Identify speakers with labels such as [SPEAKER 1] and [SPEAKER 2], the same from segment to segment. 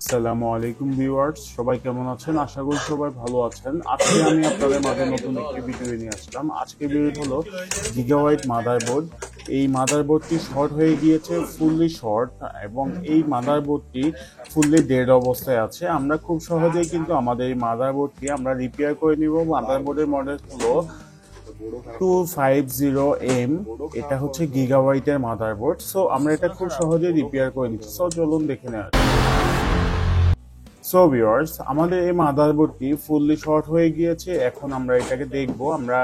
[SPEAKER 1] আসসালামু আলাইকুম ভিউয়ার্স, সবাই কেমন আছেন? আশা করি সবাই ভালো আছেন। আজকে আমি আপনাদের মাঝে নতুন একটি ভিডিও নিয়ে আসলাম। আজকে ভিডিও হলো গিগাবাইট মাদারবোর্ড। এই মাদারবোর্ডটি শর্ট হয়ে গিয়েছে, ফুললি শর্ট, এবং এই মাদারবোর্ডটি ফুললি ডেড অবস্থায় আছে। আমরা খুব সহজেই কিন্তু আমাদের এই মাদারবোর্ডটি আমরা রিপেয়ার করে নিব। মাদারবোর্ডের মডেল হলো 250M। এটা হচ্ছে গিগাবাইটের মাদারবোর্ড। সো আমরা এটা খুব সহজেই রিপেয়ার করে নিচ্ছি। সো চলুন দেখে নেওয়া যাক। সো ভিউয়ার্স, আমাদের এই মাদারবোর্ডটি ফুললি শর্ট হয়ে গিয়েছে। এখন আমরা এটাকে দেখব আমরা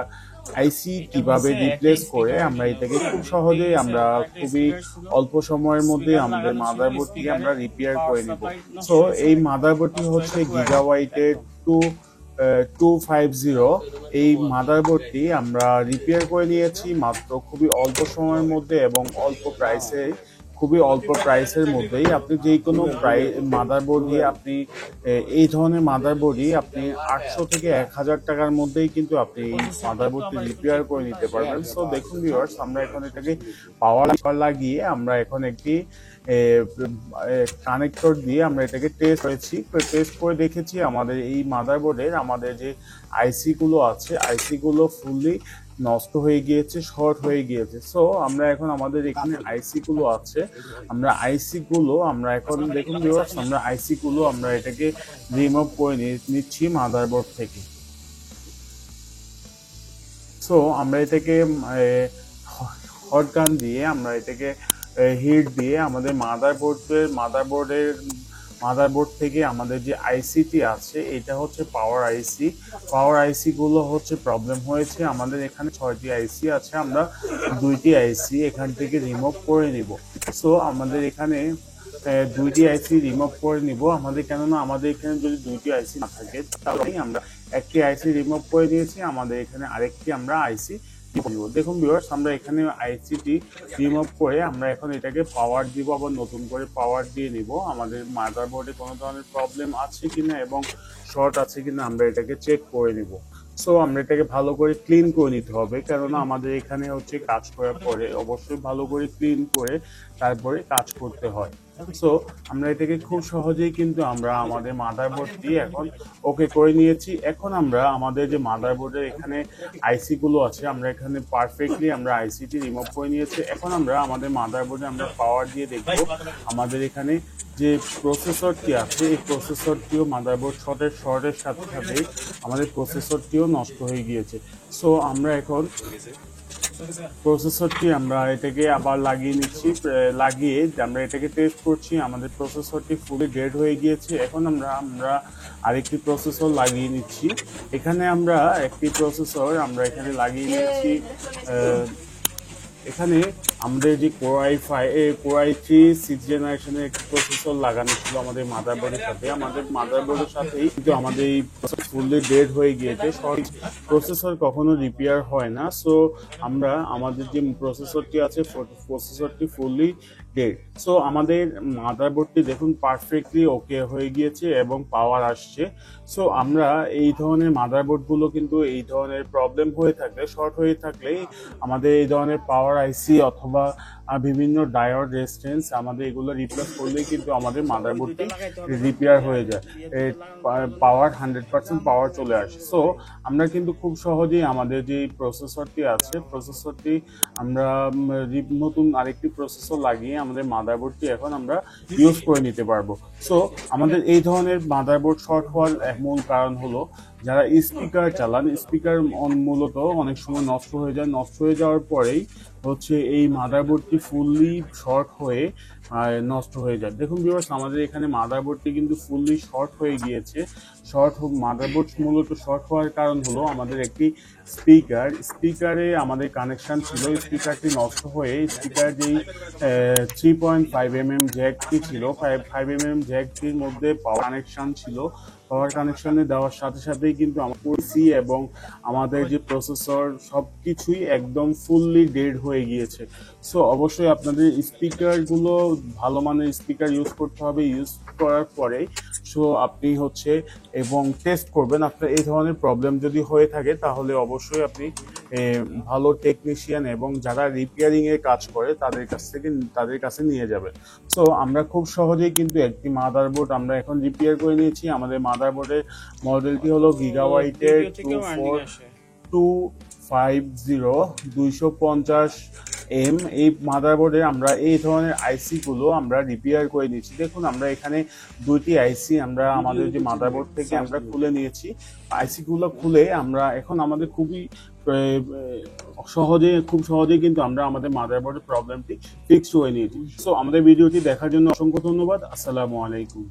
[SPEAKER 1] আইসি কিভাবে রিপ্লেস করে আমরা এটাকে খুব সহজেই আমরা খুবই অল্প সময়ের মধ্যে আমাদের মাদারবোর্ডটিকে আমরা রিপেয়ার করে নিব। সো এই মাদারবোর্ডটি হচ্ছে গিগাবাইটের 250। এই মাদারবোর্ডটি আমরা রিপেয়ার করে নিয়েছি মাত্র খুবই অল্প সময়ের মধ্যে এবং খুবই অল্প প্রাইসের মধ্যেই। আপনি যে কোনো মাদারবোর্ড দিয়ে আপনি এই ধরনের মাদারবোর্ডই আপনি 800 থেকে 1000 টাকার মধ্যেই কিন্তু আপনি এই মাদারবোর্ডটি রিপেয়ার করে নিতে পারবেন। সো দেখুন ভিউয়ার্স, আমরা এখন এটাকে পাওয়ার লাগিয়ে আমরা এখন একটি কানেক্টর দিয়ে আমরা এটাকে টেস্ট করে দেখেছি আমাদের এই মাদারবোর্ডের আমাদের যে আইসি গুলো আছে, আইসি গুলো ফুললি নষ্ট হয়ে গিয়েছে, শর্ট হয়ে গিয়েছে। সো আমরা এখন আমাদের এখানে আইসি গুলো আছে, আমরা এখন দেখুন ভিউয়ার্স, আমরা আইসি গুলো আমরা এটাকে রিমুভ করে নিচ্ছি মাদারবোর্ড থেকে। সো আমরা এটাকে হট গান দিয়ে আমরা এটাকে হিট দিয়ে আমাদের মাদারবোর্ড থেকে আমাদের যে আইসিটি আছে, এটা হচ্ছে পাওয়ার আইসি গুলো হচ্ছে প্রবলেম হয়েছে। আমাদের এখানে 6টি আইসি আছে, আমরা 2টি আইসি এখান থেকে রিমুভ করে নিব। সো আমাদের এখানে 2টি আইসি রিমুভ করে নিব কেননা আমাদের এখানে যদি 2টি আইসি না থাকে তাহলে আমরা একটি আইসি রিমুভ করে দিয়েছি, আমাদের এখানে আরেকটি আমরা আইসি। দেখুন ভিউয়ার্স, আমরা এখানে আইসিটি রিমুভ করে আমরা এখন এটাকে পাওয়ার দিব, আবার নতুন করে পাওয়ার দিয়ে নিব। আমাদের মাদারবোর্ডে কোনো ধরনের প্রবলেম আছে কিনা এবং শর্ট আছে কিনা আমরা এটাকে চেক করে নিব। সো আমরা এটাকে ভালো করে ক্লিন করে নিতে হবে, কেননা আমাদের এখানে হচ্ছে কাজ করার পরে অবশ্যই ভালো করে ক্লিন করে তারপরে কাজ করতে হয়। সো আমরা এটাকে খুব সহজেই কিন্তু আমরা আমাদের মাদারবোর্ডটি এখন ওকে করে নিয়েছি। এখন আমরা আমাদের যে মাদারবোর্ডের এখানে আইসি গুলো আছে, আমরা এখানে পারফেক্টলি আমরা আইসিটি রিমুভ করে নিয়েছি। এখন আমরা আমাদের মাদারবোর্ডে আমরা পাওয়ার দিয়ে দেখব আমাদের এখানে যে প্রসেসরটি আছে, এই প্রসেসরটিও মাদারবোর্ড শর্টের সাথে সাথে আমাদের প্রসেসরটিও নষ্ট হয়ে গিয়েছে। সো আমরা এখন প্রসেসরটি আমরা এটাকে আবার লাগিয়ে আমরা এটাকে টেস্ট করছি। আমাদের প্রসেসরটি ফুলি ডেড হয়ে গিয়েছে। এখন আমরা আরেকটি প্রসেসর লাগিয়ে নিচ্ছি। এখানে আমরা একটি প্রসেসর আমরা এখানে লাগিয়ে নিচ্ছি। এখানে আমাদের যে কোর i3 6th জেনারেশনের একটি প্রসেসর লাগানো ছিল আমাদের মাদারবোর্ডের সাথেই কিন্তু আমাদের এই ফুললি ডেড হয়ে গিয়েছে। প্রসেসর কখনো রিপেয়ার হয় না। সো আমরা আমাদের যে প্রসেসরটি আছে, প্রসেসরটি ফুললি ডেড। সো আমাদের মাদারবোর্ডটি দেখুন পারফেক্টলি ওকে হয়ে গিয়েছে এবং পাওয়ার আসছে। সো আমরা এই ধরনের মাদারবোর্ডগুলো কিন্তু এই ধরনের প্রবলেম হয়ে থাকলে, শর্ট হয়ে থাকলে আমাদের এই ধরনের পাওয়ার আইসি অথবা বিভিন্ন ডায়োড রেজিস্ট্যান্স আমাদের এগুলো রিপ্লেস করলেই কিন্তু আমাদের মাদারবোর্ডটি রিপেয়ার হয়ে যায়, পাওয়ার 100% পাওয়ার চলে আসে। সো আমরা কিন্তু খুব সহজেই আমাদের যে প্রসেসরটি আছে, প্রসেসরটি আমরা নতুন আরেকটি প্রসেসর লাগিয়ে আমাদের মাদারবোর্ডটি এখন আমরা ইউজ করে নিতে পারবো। সো আমাদের এই ধরনের মাদারবোর্ড শর্ট হওয়ার মূল কারণ হলো যারা স্পিকার চালান, স্পিকার মূলত অনেক সময় নষ্ট হয়ে যাওয়ার পরেই হচ্ছে এই মাদারবোর্ডটি ফুললি শর্ট হয়ে নষ্ট হয়ে যায়। দেখুন ভিউয়ার্স, আমাদের এখানে মাদারবোর্ডটি কিন্তু ফুললি শর্ট হয়ে গিয়েছে। মাদারবোর্ড মূলত শর্ট হওয়ার কারণ হলো আমাদের একটি স্পিকারে আমাদের কানেকশন ছিল, স্পিকারটি নষ্ট হয়ে স্পিকার যেই 3.5mm জ্যাকটি ছিল, 5mm জ্যাকটির মধ্যে পাওয়ার কানেকশনে দেওয়ার সাথে সাথেই কিন্তু আমার পিসি এবং আমাদের যে প্রসেসর সবকিছুই একদম ফুললি ডেড হয়ে গিয়েছে। সো অবশ্যই আপনাদের স্পিকারগুলো ভালো মানের স্পিকার ইউজ করতে হবে। ইউজ করার পরে সো আপনি হচ্ছে এবং টেস্ট করবেন। আপনার এই ধরনের প্রবলেম যদি হয়ে থাকে তাহলে অবশ্যই আপনি ভালো টেকনিশিয়ান এবং যারা রিপেয়ারিং এর কাজ করে তাদের কাছে নিয়ে যাবেন। সো আমরা খুব সহজেই কিন্তু একটি মাদারবোর্ড আমরা এখন রিপেয়ার করে নিয়েছি। আমাদের মাদারবোর্ডের মডেলটি হলো গিগাবাইটের 250 এই মাদারবোর্ডে আমরা এই ধরনের আইসি গুলো আমরা রিপেয়ার করে নিয়েছি। দেখুন আমরা এখানে দুইটি আইসি আমরা আমাদের যে মাদারবোর্ড থেকে আমরা খুলে নিয়েছি। আইসি গুলো খুলে আমরা এখন আমাদের খুব সহজেই কিন্তু আমরা আমাদের মাদারবোর্ডের প্রবলেমটি ফিক্স করে নিয়েছি। সো আমাদের ভিডিওটি দেখার জন্য অসংখ্য ধন্যবাদ। আসসালামু আলাইকুম।